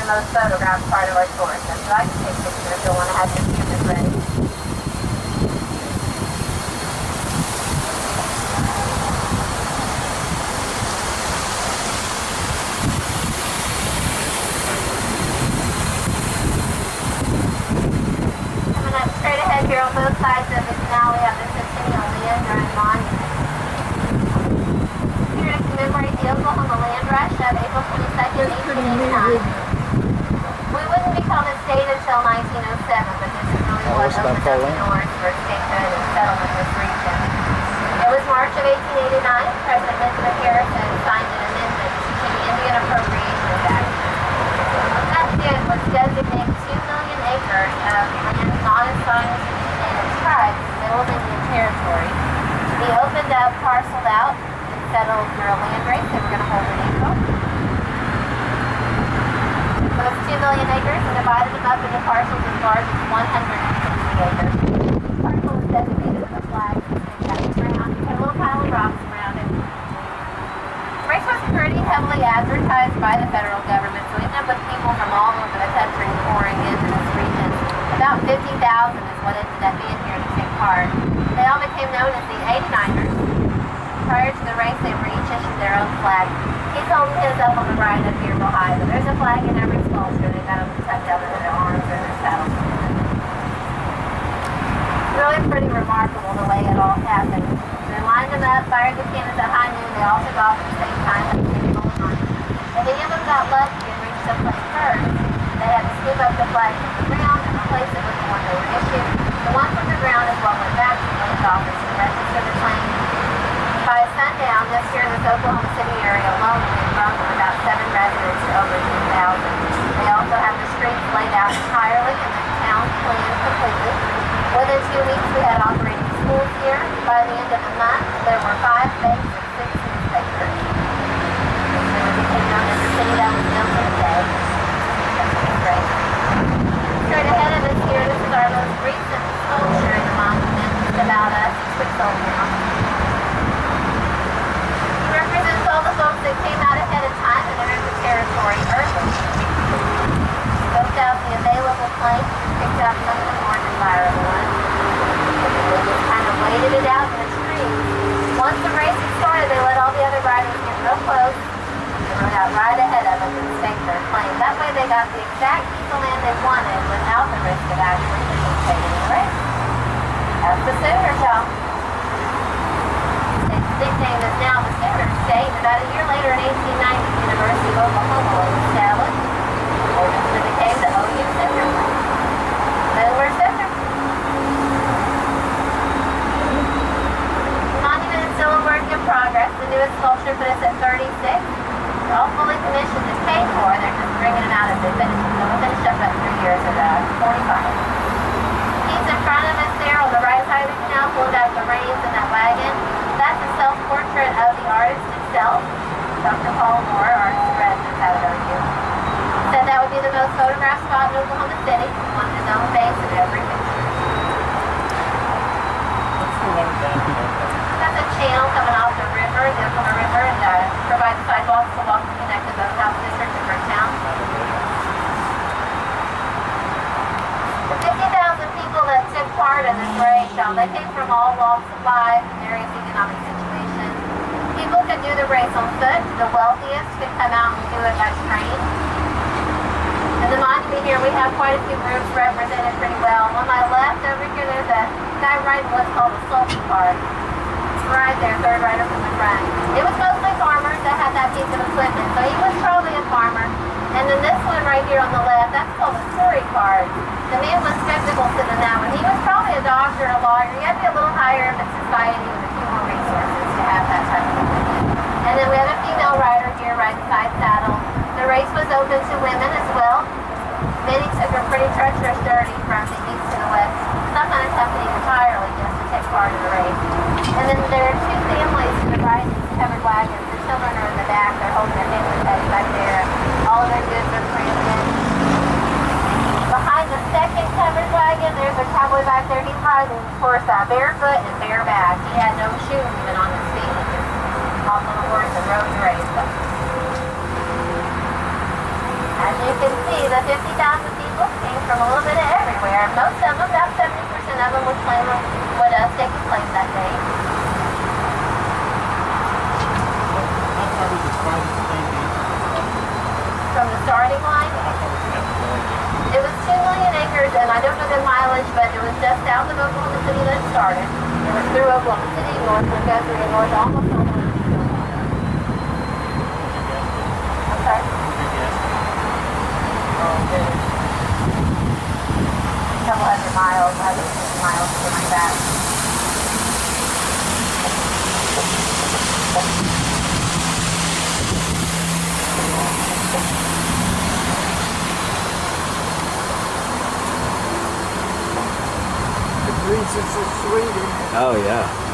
the most photographed part of our tour. So I can take pictures if you want to have your cameras ready. Coming up straight ahead here on both sides of the canal, we have the Centennial Land Monument. Here to commemorate the Oklahoma Land Rush of April 22nd, 1889. We wouldn't become a state until 1907, but this is really what opened up the doors for statehood and settlement in this region. It was March of 1889. President Benjamin Harrison signed an amendment to the Indian Appropriations Act. What that did was designate 2 million acres of land not assigned to native tribes in the middle of Indian Territory to be opened up, parceled out, and settled through a land race that we're going to hold in April. Those 2 million acres and divided them up into parcels as large as 150 acres. Each parcel was designated with a flag that was around, a little pile of rocks around it. The race was pretty heavily advertised by the federal government, so we ended up with people from all over the country pouring into this region. About 50,000 is what ended up being here to take part. They all became known as the 89ers. Prior to the race, they were each issued their own flag. He's holding his up on the right up here behind, but there's a flag in every sculpture. They've got them tucked up into their arms or their saddles. It's really pretty remarkable the way it all happened. They lined them up, fired the cannons at high noon. They all took off at the same time. If any of them got lucky and reached someplace first, they had to scoop up the flag from the ground and replace it with the one they were issued. The one from the ground is what went back to the post office to register the claim. By sundown, this year, this Oklahoma City area alone had grown from about 7 residents to over 2,000. They also have the streets laid out entirely and the town cleaned completely. Within 2 weeks, we had operating schools here. By the end of the month, there were 5 banks and 6 newspapers. It became known as the city that was built in a day. That's great. Straight ahead of us here, this is our most recent sculpture in the monument. It's about 6 weeks old now. All the folks that came out ahead of time and entered the territory early. Scoped out the available places and picked out some of the more desirable ones. They just kind of waited it out in the trees. Once the race had started, they let all the other riders get real close. They rode out right ahead of them and staked their claim. That way they got the exact piece of land they wanted without the risk of actually participating in the race. That's the Sooners, y'all. Nickname is now the Sooner State. About a year later, in 1890, the University of Oklahoma was established. It became the OU Sooner. Then we're Sooner. The monument is still a work in progress. The newest sculpture put us at 36. They're all fully commissioned and paid for. They're just bringing them out as they finish. So we'll finish up about 3 years at 45. He's in front of us there on the right side of the canal, pulling out the reins in that wagon. That's a self-portrait of the artist himself, Dr. Paul Moore, artist in residence out of OU. Said that would be the most photographed spot in Oklahoma City. He wanted his own face in every picture. What's the one down here? That's a channel coming off the river, the Oklahoma River, and provides sidewalks to walk to connect the Boathouse District to Bricktown. The 50,000 people that took part in this race, they came from all walks of life and various economic situations. People could do the race on foot. The wealthiest could come out and do it by train. In the monument here, we have quite a few groups represented pretty well. On my left over here, there's a guy riding what's called a sulky cart. Right there, third rider from the front. It was mostly farmers that had that piece of equipment, so he was probably a farmer. And then this one right here on the left, that's called a story card. The man was skeptical sitting in that one. He was probably a doctor, a lawyer. You had to be a little higher up in society with a few more resources to have that type of thing. And then we have a female rider here riding side saddle. The race was open to women as well. Many took a pretty treacherous journey from the east to the west, sometimes happening entirely just to take part in the race. And then there are 2 families who ride these covered wagons. The children are in the back. They're holding their family pets back there. All of their goods are crammed in. Behind the second covered wagon, there's a cowboy back there. He's riding horse barefoot and bareback. He had no shoes even on his feet. He just hopped on the horse and rode the race. As you You can see the 50,000 people came from a little bit of everywhere. Most of them, about 70% of them would claim would take place that day. How far was the farthest plane be? From the starting line, How far was the plane? it was 2 million acres, and I don't know the mileage, but it was just south of Oklahoma City that it started. It was through Oklahoma City, north would go through the north, almost Oklahoma City. I'm sorry? A couple hundred miles, I was 50 miles, something like that. The breezes are sweet. Oh yeah.